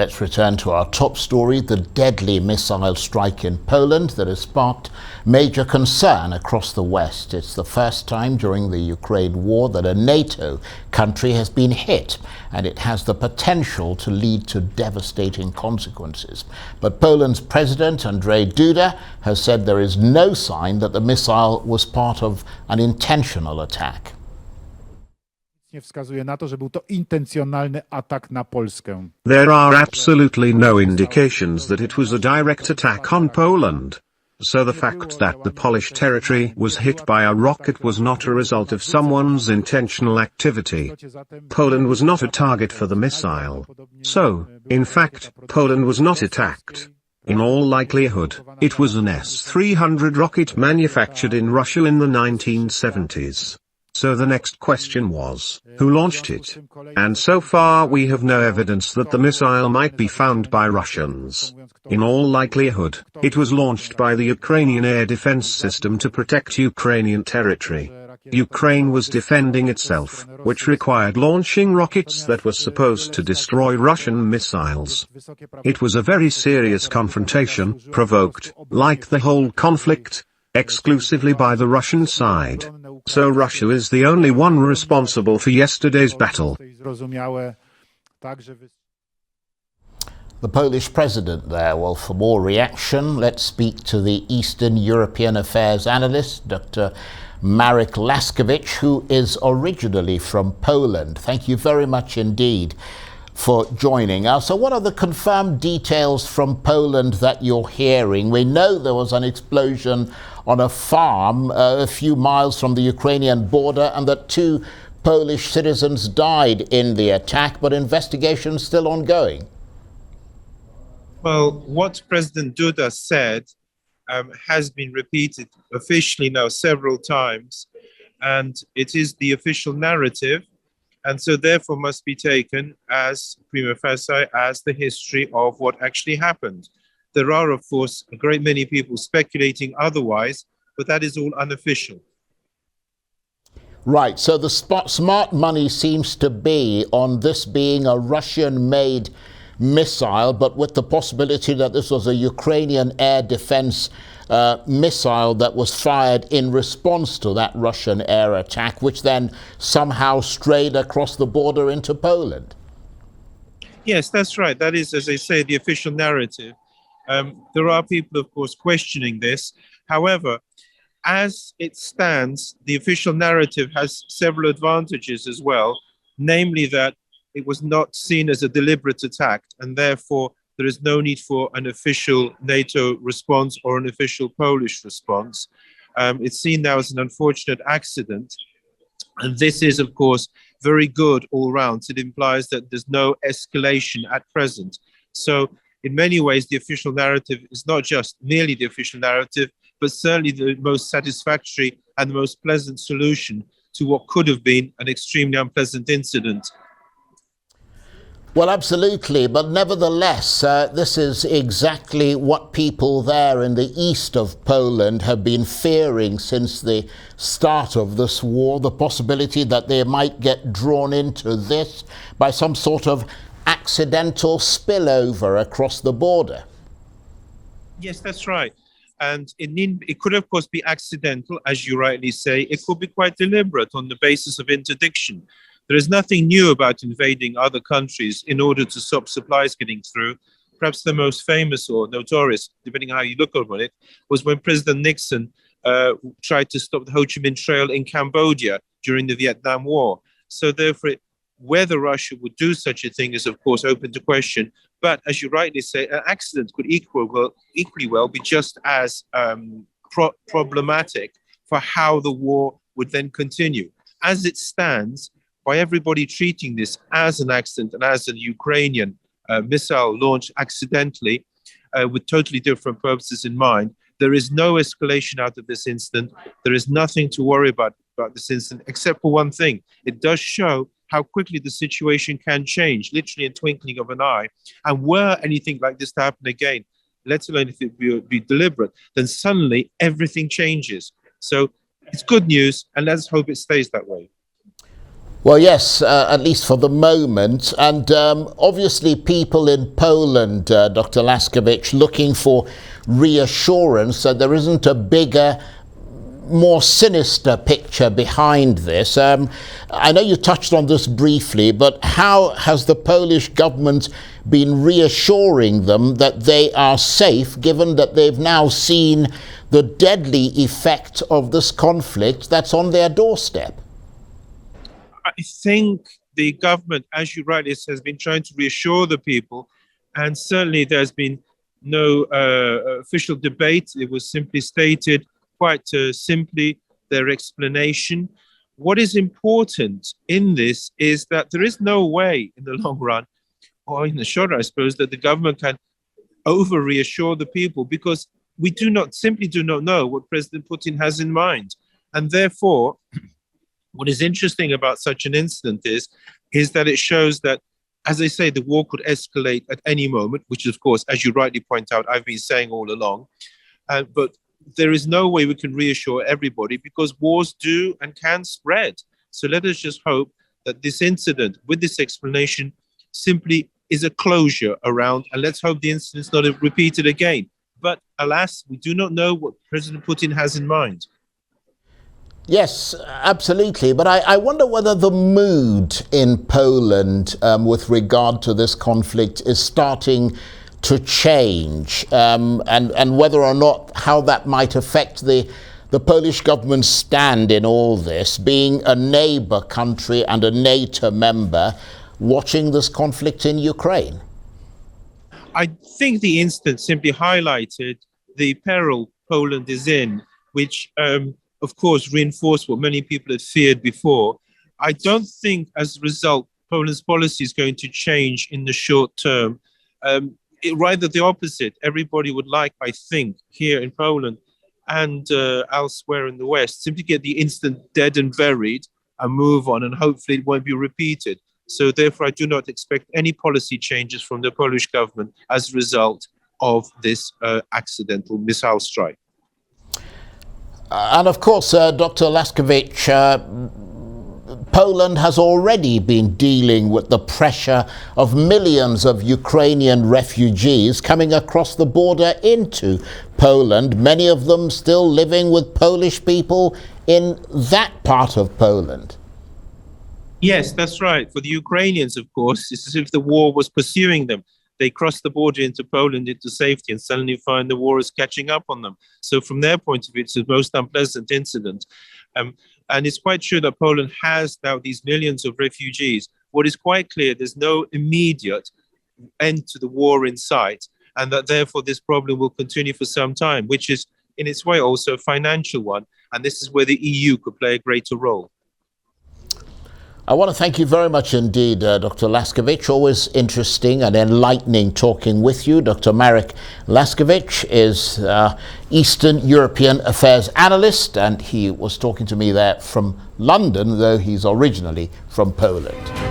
Let's return to our top story, the deadly missile strike in Poland that has sparked major concern across the West. It's the first time during the Ukraine war that a NATO country has been hit, and it has the potential to lead to devastating consequences. But Poland's President Andrzej Duda has said there is no sign that the missile was part of an intentional attack. Wskazuje na to, że był to intencjonalny atak na Polskę. There are absolutely no indications that it was a direct attack on Poland. So the fact that the Polish territory was hit by a rocket was not a result of someone's intentional activity. Poland was not a target for the missile. So, in fact, Poland was not attacked. In all likelihood, it was an S-300 rocket manufactured in Russia in the 1970s. So the next question was, who launched it? And so far we have no evidence that the missile might be found by Russians. In all likelihood, it was launched by the Ukrainian air defense system to protect Ukrainian territory. Ukraine was defending itself, which required launching rockets that were supposed to destroy Russian missiles. It was a very serious confrontation, provoked, like the whole conflict, exclusively by the Russian side. So Russia is the only one responsible for yesterday's battle. The Polish president there. Well, for more reaction, let's speak to the Eastern European Affairs analyst, Dr. Marek Laskowicz, who is originally from Poland. Thank you very much indeed for joining us. So what are the confirmed details from Poland that you're hearing? We know there was an explosion on a farm a few miles from the Ukrainian border and that 2 Polish citizens died in the attack, but investigations still ongoing. Well, what President Duda said has been repeated officially now several times, and it is the official narrative, and so therefore must be taken as prima facie as the history of what actually happened. There are, of course, a great many people speculating otherwise, but that is all unofficial. Right, so the smart money seems to be on this being a Russian-made missile, but with the possibility that this was a Ukrainian air defense missile that was fired in response to that Russian air attack, which then somehow strayed across the border into Poland. Yes, that's right. That is, as I say, the official narrative. There are people, of course, questioning this. However, as it stands, the official narrative has several advantages as well, namely that it was not seen as a deliberate attack, and therefore there is no need for an official NATO response or an official Polish response. It's seen now as an unfortunate accident, and this is, of course, very good all round. It implies that there's no escalation at present. So in many ways, the official narrative is not just merely the official narrative, but certainly the most satisfactory and the most pleasant solution to what could have been an extremely unpleasant incident. Well, absolutely, but nevertheless, this is exactly what people there in the east of Poland have been fearing since the start of this war, the possibility that they might get drawn into this by some sort of accidental spillover across the border. Yes, that's right. And it could, of course, be accidental, as you rightly say. It could be quite deliberate on the basis of interdiction. There is nothing new about invading other countries in order to stop supplies getting through. Perhaps the most famous or notorious, depending on how you look upon it, was when President Nixon tried to stop the Ho Chi Minh Trail in Cambodia during the Vietnam War. So therefore, whether Russia would do such a thing is, of course, open to question. But as you rightly say, an accident could equally well be just as problematic for how the war would then continue. As it stands, by everybody treating this as an accident and as a Ukrainian missile launched accidentally with totally different purposes in mind, there is no escalation out of this incident. There is nothing to worry about this incident, except for one thing. It does show how quickly the situation can change, literally in twinkling of an eye. And were anything like this to happen again, let alone if it be deliberate, then suddenly everything changes. So it's good news, and let's hope it stays that way. Well, yes, at least for the moment. And obviously people in Poland, Dr. Laskowicz, looking for reassurance that there isn't a bigger, more sinister picture behind this. I know you touched on this briefly, but how has the Polish government been reassuring them that they are safe, given that they've now seen the deadly effect of this conflict that's on their doorstep? I think the government, as you rightly said, has been trying to reassure the people, and certainly there's been no official debate. It was simply stated quite simply, their explanation. What is important in this is that there is no way in the long run, or in the short run, I suppose, that the government can over reassure the people, because we do not know what President Putin has in mind. And therefore, what is interesting about such an incident is that it shows that, as I say, the war could escalate at any moment, which, of course, as you rightly point out, I've been saying all along. But there is no way we can reassure everybody, because wars do and can spread. So let us just hope that this incident, with this explanation, simply is a closure around, and let's hope the incident is not repeated again. But alas, we do not know what President Putin has in mind. Yes, absolutely. But I wonder whether the mood in Poland with regard to this conflict is starting to change, and whether or not how that might affect the Polish government's stand in all this, being a neighbor country and a NATO member, watching this conflict in Ukraine. I think the incident simply highlighted the peril Poland is in, which of course, reinforced what many people had feared before. I don't think, as a result, Poland's policy is going to change in the short term. Rather the opposite. Everybody would like, I think, here in Poland and elsewhere in the West, simply get the incident dead and buried and move on, and hopefully it won't be repeated. So therefore, I do not expect any policy changes from the Polish government as a result of this accidental missile strike. And of course, Dr. Laskowicz, Poland has already been dealing with the pressure of millions of Ukrainian refugees coming across the border into Poland, many of them still living with Polish people in that part of Poland. Yes, that's right. For the Ukrainians, of course, it's as if the war was pursuing them. They cross the border into Poland into safety and suddenly find the war is catching up on them. So from their point of view, it's the most unpleasant incident. And it's quite true that Poland has now these millions of refugees. What is quite clear, there's no immediate end to the war in sight, and that therefore this problem will continue for some time, which is in its way also a financial one. And this is where the EU could play a greater role. I want to thank you very much indeed, Dr. Laskowicz. Always interesting and enlightening talking with you. Dr. Marek Laskowicz is Eastern European Affairs Analyst, and he was talking to me there from London, though he's originally from Poland.